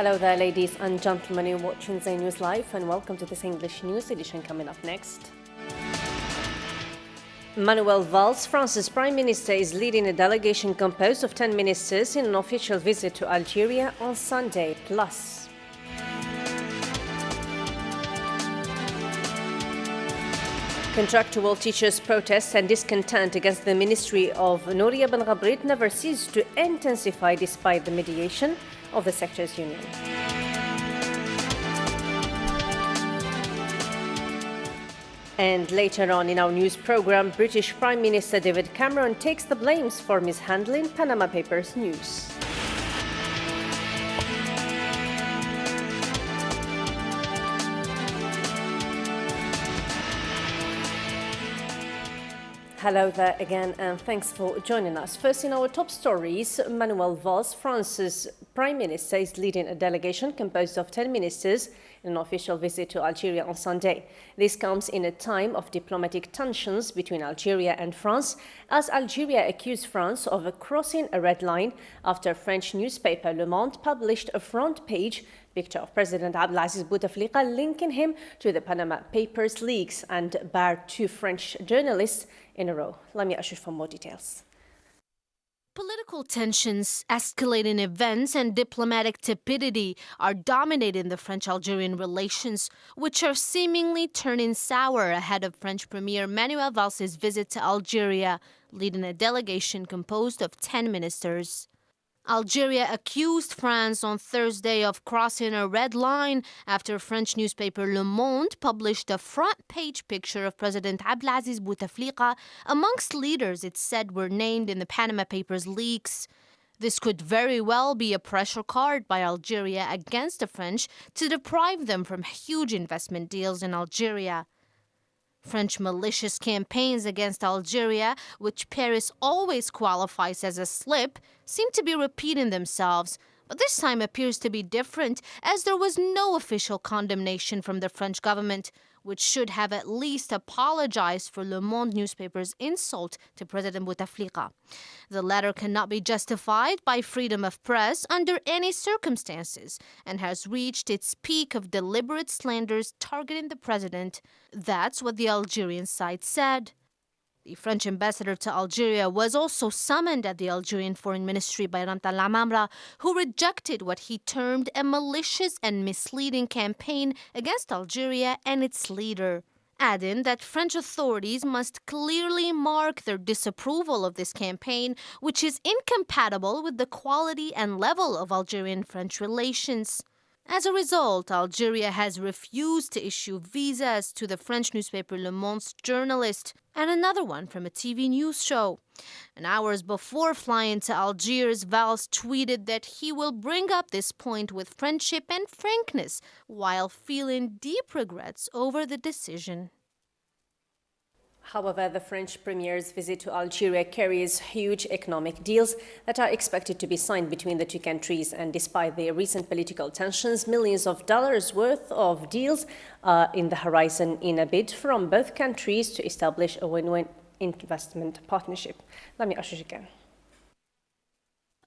Hello there, ladies and gentlemen. You're watching Zay News Live, and welcome to this English news edition. Coming up next, Manuelle Valls, France's Prime Minister, is leading a delegation composed of 10 ministers in an official visit to Algeria on Sunday. Plus, contractual teachers' protests and discontent against the ministry of Nouria Benghebrit never cease to intensify despite the mediation of the sectors' union. And later on in our news program, British Prime Minister David Cameron takes the blames for mishandling Panama Papers news. Hello there again, and thanks for joining us. First, in our top stories, Manuelle Valls, France's Prime Minister, is leading a delegation composed of 10 ministers in an official visit to Algeria on Sunday. This comes in a time of diplomatic tensions between Algeria and France, as Algeria accused France of crossing a red line after French newspaper Le Monde published a front-page picture of President Abdelaziz Bouteflika linking him to the Panama Papers leaks and barred 2 French journalists in a row. Let me ask you for more details. Political tensions, escalating events, and diplomatic tepidity are dominating the French-Algerian relations, which are seemingly turning sour ahead of French Premier Manuelle Valls' visit to Algeria, leading a delegation composed of 10 ministers. Algeria accused France on Thursday of crossing a red line after French newspaper Le Monde published a front-page picture of President Abdelaziz Bouteflika amongst leaders it said were named in the Panama Papers leaks. This could very well be a pressure card by Algeria against the French to deprive them from huge investment deals in Algeria. French malicious campaigns against Algeria, which Paris always qualifies as a slip, seem to be repeating themselves. But this time appears to be different, as there was no official condemnation from the French government, which should have at least apologized for Le Monde newspaper's insult to President Bouteflika. The latter cannot be justified by freedom of press under any circumstances and has reached its peak of deliberate slanders targeting the president. That's what the Algerian side said. The French ambassador to Algeria was also summoned at the Algerian Foreign Ministry by Ramtan Lamamra, who rejected what he termed a malicious and misleading campaign against Algeria and its leader, adding that French authorities must clearly mark their disapproval of this campaign, which is incompatible with the quality and level of Algerian-French relations. As a result, Algeria has refused to issue visas to the French newspaper Le Monde's journalist and another one from a TV news show. And hours before flying to Algiers, Valls tweeted that he will bring up this point with friendship and frankness while feeling deep regrets over the decision. However, the French Premier's visit to Algeria carries huge economic deals that are expected to be signed between the two countries. And despite the recent political tensions, millions of dollars worth of deals are in the horizon in a bid from both countries to establish a win-win investment partnership. Let me ask you again.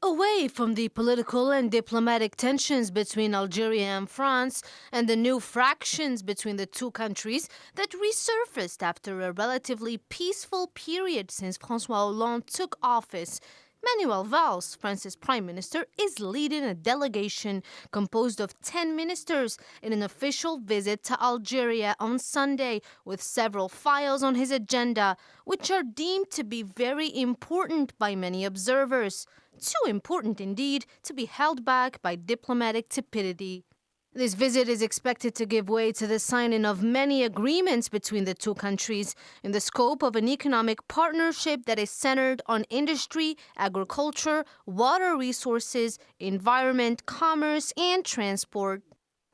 Away from the political and diplomatic tensions between Algeria and France and the new fractions between the two countries that resurfaced after a relatively peaceful period since François Hollande took office, Manuelle Valls, France's Prime Minister, is leading a delegation composed of 10 ministers in an official visit to Algeria on Sunday, with several files on his agenda, which are deemed to be very important by many observers. Too important, indeed, to be held back by diplomatic tepidity. This visit is expected to give way to the signing of many agreements between the two countries in the scope of an economic partnership that is centered on industry, agriculture, water resources, environment, commerce, and transport.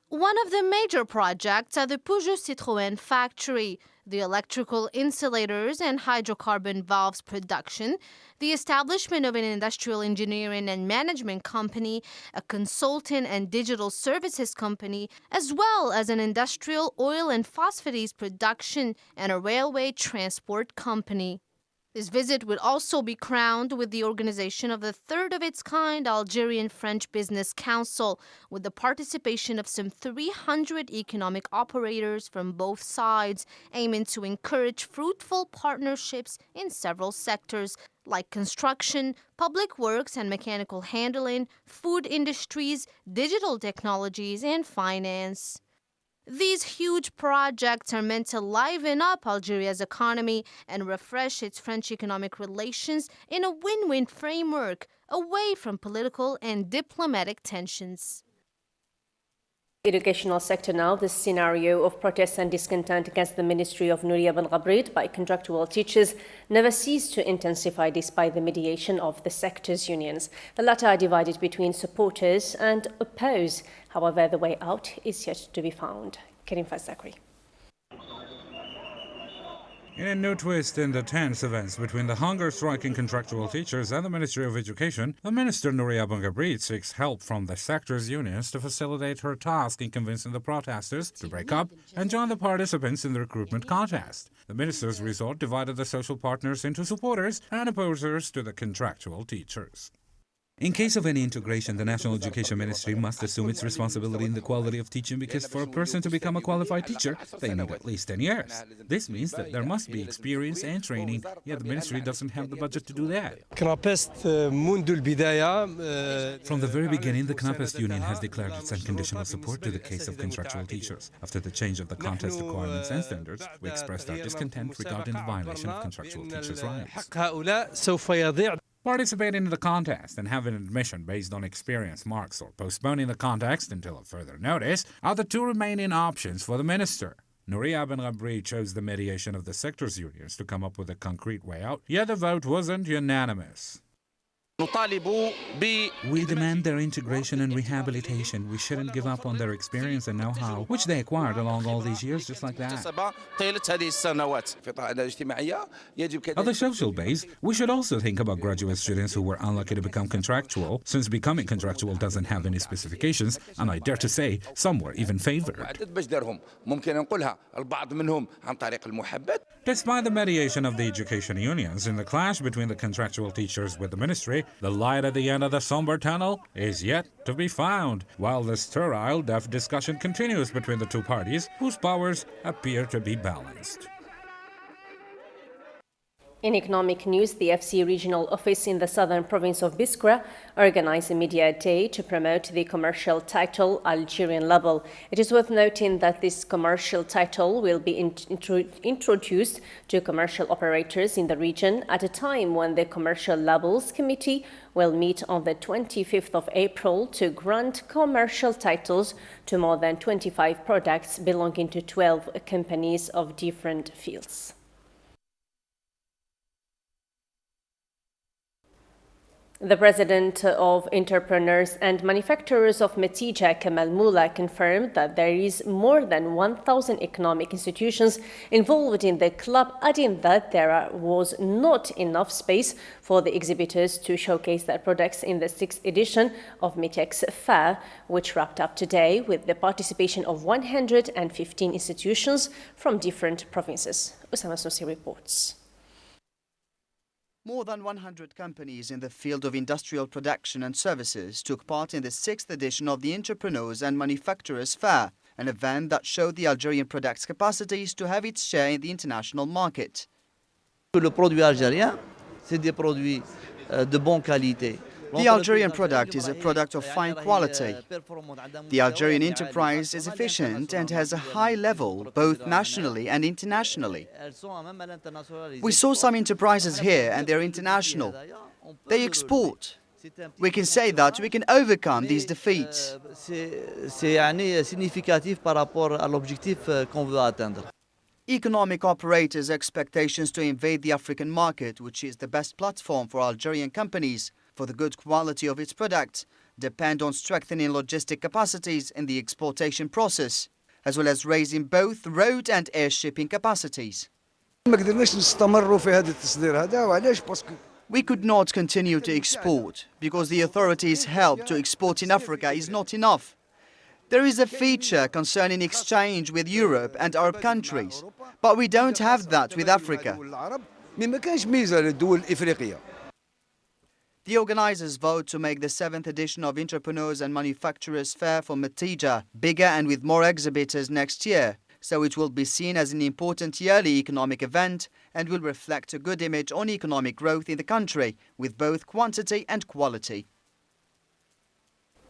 One of the major projects are the Peugeot Citroën factory, the electrical insulators and hydrocarbon valves production, the establishment of an industrial engineering and management company, a consulting and digital services company, as well as an industrial oil and phosphates production and a railway transport company. This visit would also be crowned with the organization of the third of its kind Algerian-French Business Council, with the participation of some 300 economic operators from both sides, aiming to encourage fruitful partnerships in several sectors like construction, public works and mechanical handling, food industries, digital technologies, and finance. These huge projects are meant to liven up Algeria's economy and refresh its French economic relations in a win-win framework, away from political and diplomatic tensions. Educational sector now, the scenario of protests and discontent against the ministry of Nouria Benghebrit by contractual teachers never ceased to intensify despite the mediation of the sector's unions. The latter are divided between supporters and oppose. However, the way out is yet to be found. Karim Fazakri. In a new twist in the tense events between the hunger-striking contractual teachers and the Ministry of Education, the Minister Nouria Benghebrit seeks help from the sector's unions to facilitate her task in convincing the protesters to break up and join the participants in the recruitment contest. The minister's resort divided the social partners into supporters and opposers to the contractual teachers. In case of any integration, the National Education Ministry must assume its responsibility in the quality of teaching, because for a person to become a qualified teacher, they need at least 10 years. This means that there must be experience and training, yet the ministry doesn't have the budget to do that. From the very beginning, the CNAPEST union has declared its unconditional support to the case of contractual teachers. After the change of the contest requirements and standards, we expressed our discontent regarding the violation of contractual teachers' rights. Participating in the contest and having admission based on experience marks or postponing the contest until a further notice are the two remaining options for the minister. Nouria Benghebrit chose the mediation of the sector's unions to come up with a concrete way out, yet the vote wasn't unanimous. We demand their integration and rehabilitation. We shouldn't give up on their experience and know-how, which they acquired along all these years, just like that. On the social base, we should also think about graduate students who were unlucky to become contractual, since becoming contractual doesn't have any specifications, and I dare to say, some were even favored. Despite the mediation of the education unions in the clash between the contractual teachers with the ministry, the light at the end of the somber tunnel is yet to be found, while the sterile, deaf discussion continues between the two parties, whose powers appear to be balanced. In economic news, the FC regional office in the southern province of Biskra organized a media day to promote the commercial title Algerian Label. It is worth noting that this commercial title will be introduced to commercial operators in the region at a time when the Commercial Labels Committee will meet on the 25th of April to grant commercial titles to more than 25 products belonging to 12 companies of different fields. The president of Entrepreneurs and Manufacturers of Metija, Kamal Moula, confirmed that there is more than 1,000 economic institutions involved in the club, adding that there was not enough space for the exhibitors to showcase their products in the 6th edition of Metex's Fair, which wrapped up today with the participation of 115 institutions from different provinces. Osama Snosi reports. More than 100 companies in the field of industrial production and services took part in the 6th edition of the Entrepreneurs and Manufacturers Fair, an event that showed the Algerian product's capacities to have its share in the international market. Le produit algérien, c'est des produits de bonne qualité. The Algerian product is a product of fine quality. The Algerian enterprise is efficient and has a high level, both nationally and internationally. We saw some enterprises here and they're international. They export. We can say that we can overcome these defeats. C'est significatif par rapport à l'objectif qu'on veut atteindre. Economic operators' expectations to invade the African market, which is the best platform for Algerian companies for the good quality of its products, depend on strengthening logistic capacities in the exportation process, as well as raising both road and air shipping capacities. We could not continue to export because the authorities' help to export in Africa is not enough. There is a feature concerning exchange with Europe and Arab countries, but we don't have that with Africa. ما كانش ميزة للدول الإفريقية. The organizers vote to make the 7th edition of Entrepreneurs and Manufacturers Fair for Matija bigger and with more exhibitors next year, so it will be seen as an important yearly economic event and will reflect a good image on economic growth in the country, with both quantity and quality.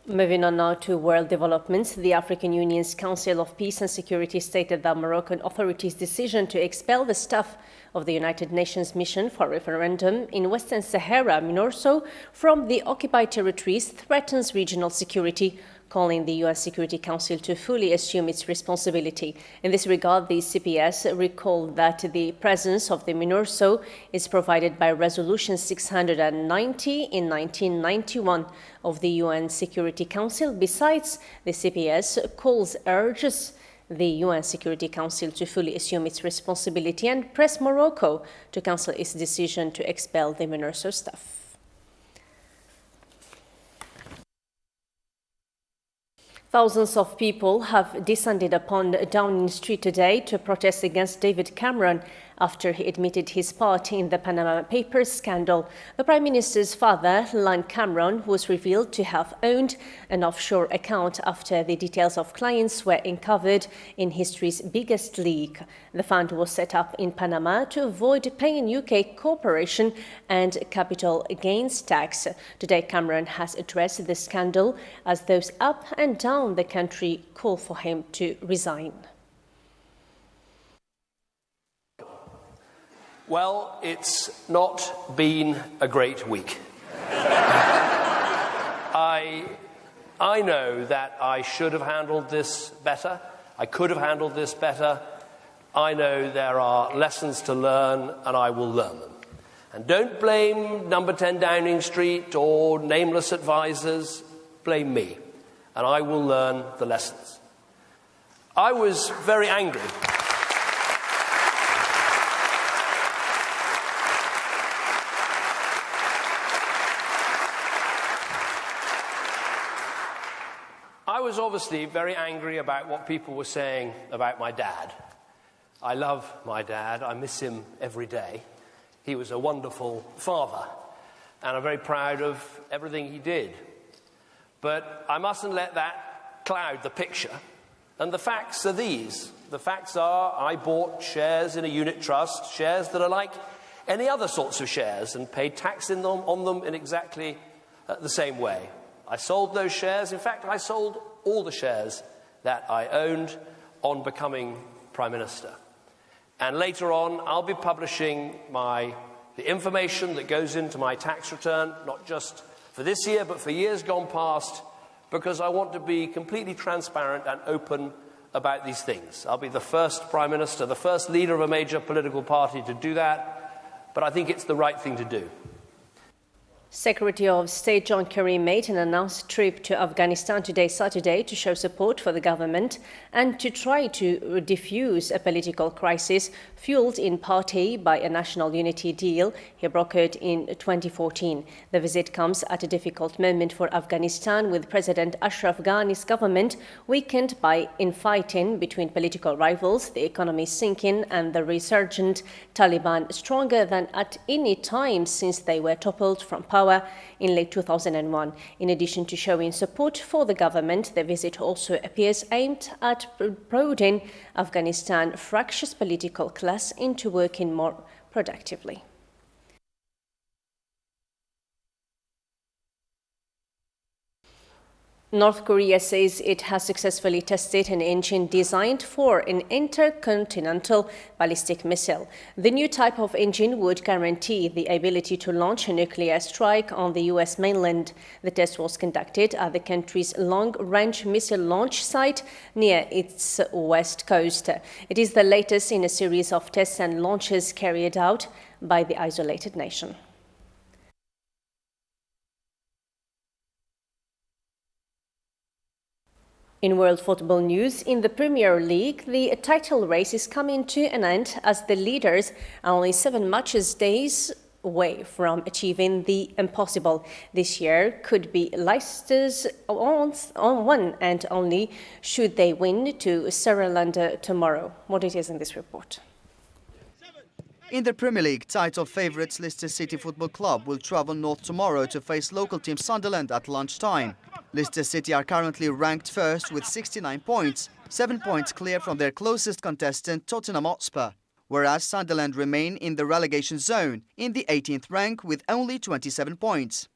Moving on now to world developments, the African Union's Council of Peace and Security stated that Moroccan authorities' decision to expel the staff of the United Nations mission for referendum in Western Sahara, MINURSO, from the occupied territories threatens regional security, calling the UN Security Council to fully assume its responsibility. In this regard, the CPS recalled that the presence of the MINURSO is provided by Resolution 690 in 1991 of the UN Security Council. Besides, the CPS urges the UN Security Council to fully assume its responsibility and press Morocco to cancel its decision to expel the MINURSO staff. Thousands of people have descended upon Downing Street today to protest against David Cameron after he admitted his part in the Panama Papers scandal. The Prime Minister's father, Lan Cameron, was revealed to have owned an offshore account after the details of clients were uncovered in history's biggest leak. The fund was set up in Panama to avoid paying UK corporation and capital gains tax. Today, Cameron has addressed the scandal as those up and down the country call for him to resign. Well, it's not been a great week. I know that I should have handled this better. I could have handled this better. I know there are lessons to learn, and I will learn them. And don't blame number 10 Downing Street or nameless advisors. Blame me, and I will learn the lessons. I was very angry. I was obviously very angry about what people were saying about my dad. I love my dad. I miss him every day. He was a wonderful father, and I'm very proud of everything he did. But I mustn't let that cloud the picture. And the facts are these. The facts are I bought shares in a unit trust, shares that are like any other sorts of shares, and paid tax on them in exactly the same way. I sold those shares. In fact, I sold all the shares that I owned on becoming Prime Minister. And later on, I'll be publishing the information that goes into my tax return, not just for this year, but for years gone past, because I want to be completely transparent and open about these things. I'll be the first Prime Minister, the first leader of a major political party to do that, but I think it's the right thing to do. Secretary of State John Kerry made an announced trip to Afghanistan today, Saturday, to show support for the government and to try to defuse a political crisis fueled in part by a national unity deal he brokered in 2014. The visit comes at a difficult moment for Afghanistan, with President Ashraf Ghani's government weakened by infighting between political rivals, the economy sinking, and the resurgent Taliban stronger than at any time since they were toppled from power in late 2001. In addition to showing support for the government, the visit also appears aimed at broadening Afghanistan's fractious political class into working more productively. North Korea says it has successfully tested an engine designed for an intercontinental ballistic missile. The new type of engine would guarantee the ability to launch a nuclear strike on the U.S. mainland. The test was conducted at the country's long-range missile launch site near its west coast. It is the latest in a series of tests and launches carried out by the isolated nation. In world football news, in the Premier League, the title race is coming to an end as the leaders are only 7 days away from achieving the impossible. This year could be Leicester's on one and only should they win to Sunderland tomorrow. More details in this report. In the Premier League, title favourites Leicester City Football Club will travel north tomorrow to face local team Sunderland at lunchtime. Leicester City are currently ranked first with 69 points, 7 points clear from their closest contestant Tottenham Hotspur, whereas Sunderland remain in the relegation zone in the 18th rank with only 27 points.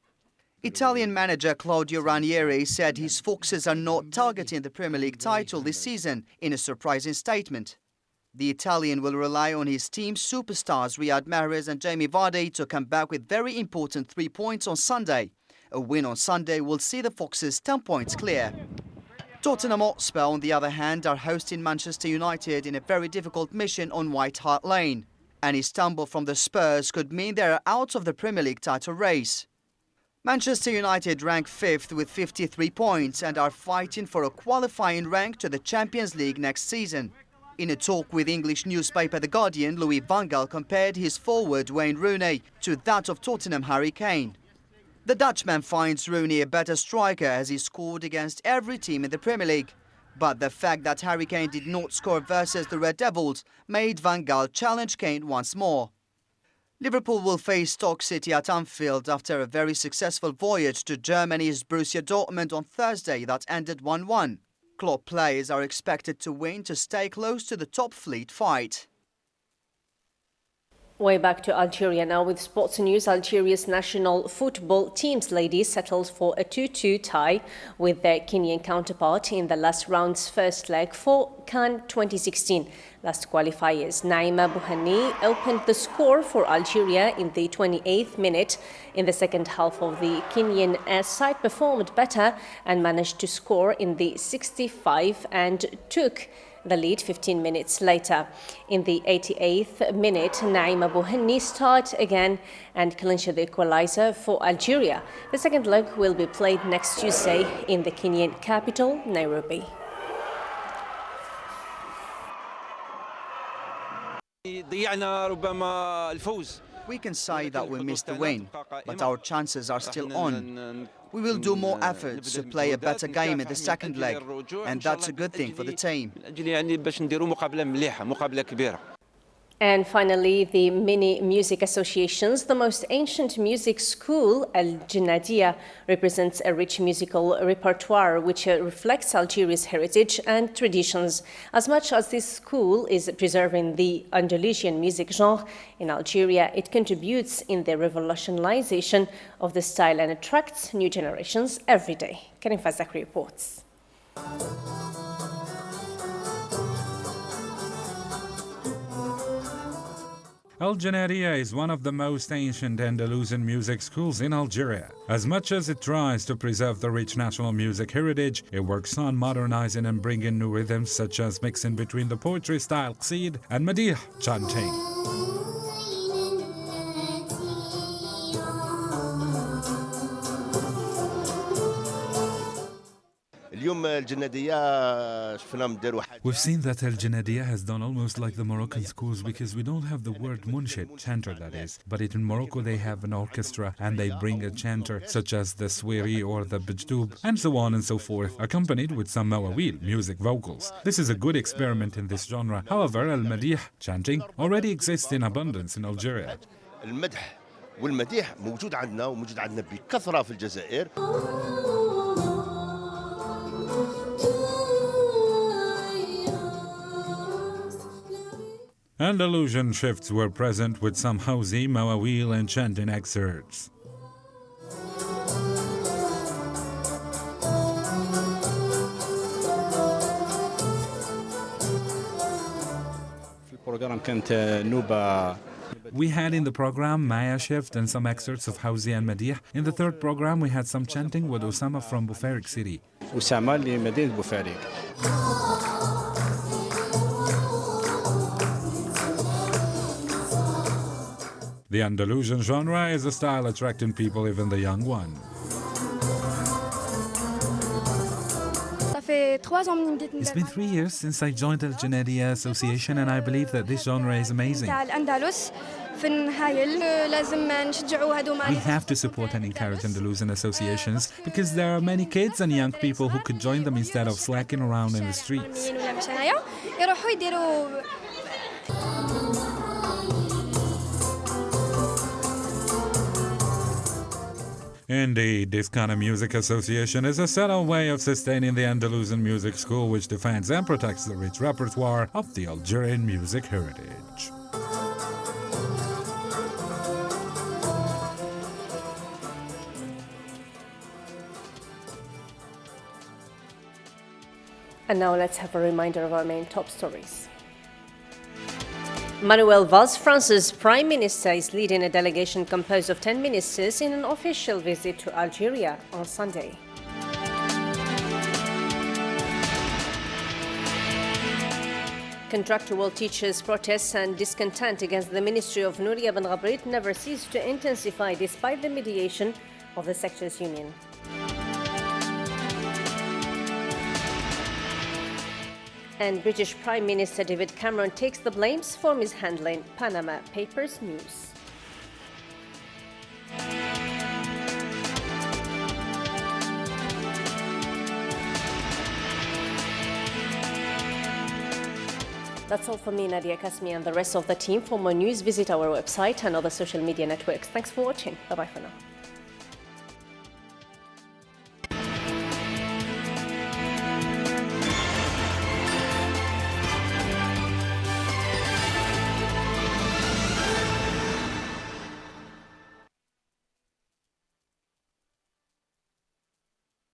Italian manager Claudio Ranieri said his foxes are not targeting the Premier League title this season in a surprising statement. The Italian will rely on his team's superstars Riyad Mahrez and Jamie Vardy to come back with very important 3 points on Sunday. A win on Sunday will see the Foxes 10 points clear. Tottenham Hotspur, on the other hand, are hosting Manchester United in a very difficult mission on White Hart Lane. Any stumble from the Spurs could mean they are out of the Premier League title race. Manchester United rank 5th with 53 points and are fighting for a qualifying rank to the Champions League next season. In a talk with English newspaper The Guardian, Louis van Gaal compared his forward Wayne Rooney to that of Tottenham Harry Kane. The Dutchman finds Rooney a better striker as he scored against every team in the Premier League. But the fact that Harry Kane did not score versus the Red Devils made Van Gaal challenge Kane once more. Liverpool will face Stoke City at Anfield after a very successful voyage to Germany's Borussia Dortmund on Thursday that ended 1-1. Klopp players are expected to win to stay close to the top fleet fight. Way back to Algeria now with sports news. Algeria's national football team's ladies settled for a 2-2 tie with their Kenyan counterpart in the last round's first leg for CAN 2016. Last qualifiers, Naima Bouhanni opened the score for Algeria in the 28th minute. In the second half of the Kenyan side performed better and managed to score in the 65th and took the lead 15 minutes later. In the 88th minute, Naima Bouhanni starred again and clinched the equalizer for Algeria. The second leg will be played next Tuesday in the Kenyan capital, Nairobi. We can say that we missed the win, but our chances are still on. We will do more efforts to play a better game in the second leg, and that's a good thing for the team. And finally, the mini music associations. The most ancient music school, Al Janadia, represents a rich musical repertoire which reflects Algeria's heritage and traditions. As much as this school is preserving the Andalusian music genre in Algeria, it contributes in the revolutionization of the style and attracts new generations every day. Karim Fazakri reports. Al Janadia is one of the most ancient Andalusian music schools in Algeria. As much as it tries to preserve the rich national music heritage, it works on modernizing and bringing new rhythms such as mixing between the poetry style qsid and madih chanting. We've seen that Al Janadia has done almost like the Moroccan schools because we don't have the word munshid, chanter that is, but in Morocco they have an orchestra and they bring a chanter such as the swiri or the bjdub and so on and so forth, accompanied with some mawawil, music vocals. This is a good experiment in this genre. However, al-madih, chanting, already exists in abundance in Algeria. والمديح موجود عندنا وموجود عندنا بكثرة في الجزائر. Andalusian shifts were present with some Hausi, Mawawil and chanting excerpts. We had in the program Maya shift and some excerpts of Hausi and Madih. In the third program we had some chanting with Osama from Bufarik City. Osama لمدينة بوفاريك. The Andalusian genre is a style attracting people, even the young one. It's been 3 years since I joined the Janadia Association and I believe that this genre is amazing. We have to support and encourage Andalusian associations because there are many kids and young people who could join them instead of slacking around in the streets. Indeed, this kind of music association is a subtle way of sustaining the Andalusian music school, which defends and protects the rich repertoire of the Algerian music heritage. And now let's have a reminder of our main top stories. Manuelle Valls, France's Prime Minister, is leading a delegation composed of 10 ministers in an official visit to Algeria on Sunday. Contractual teachers' protests and discontent against the ministry of Nouria Benghebrit never ceased to intensify despite the mediation of the sector's union. And British Prime Minister David Cameron takes the blames for mishandling Panama Papers news. That's all for me, Nadia Kasmi, and the rest of the team. For more news, visit our website and other social media networks. Thanks for watching. Bye-bye for now.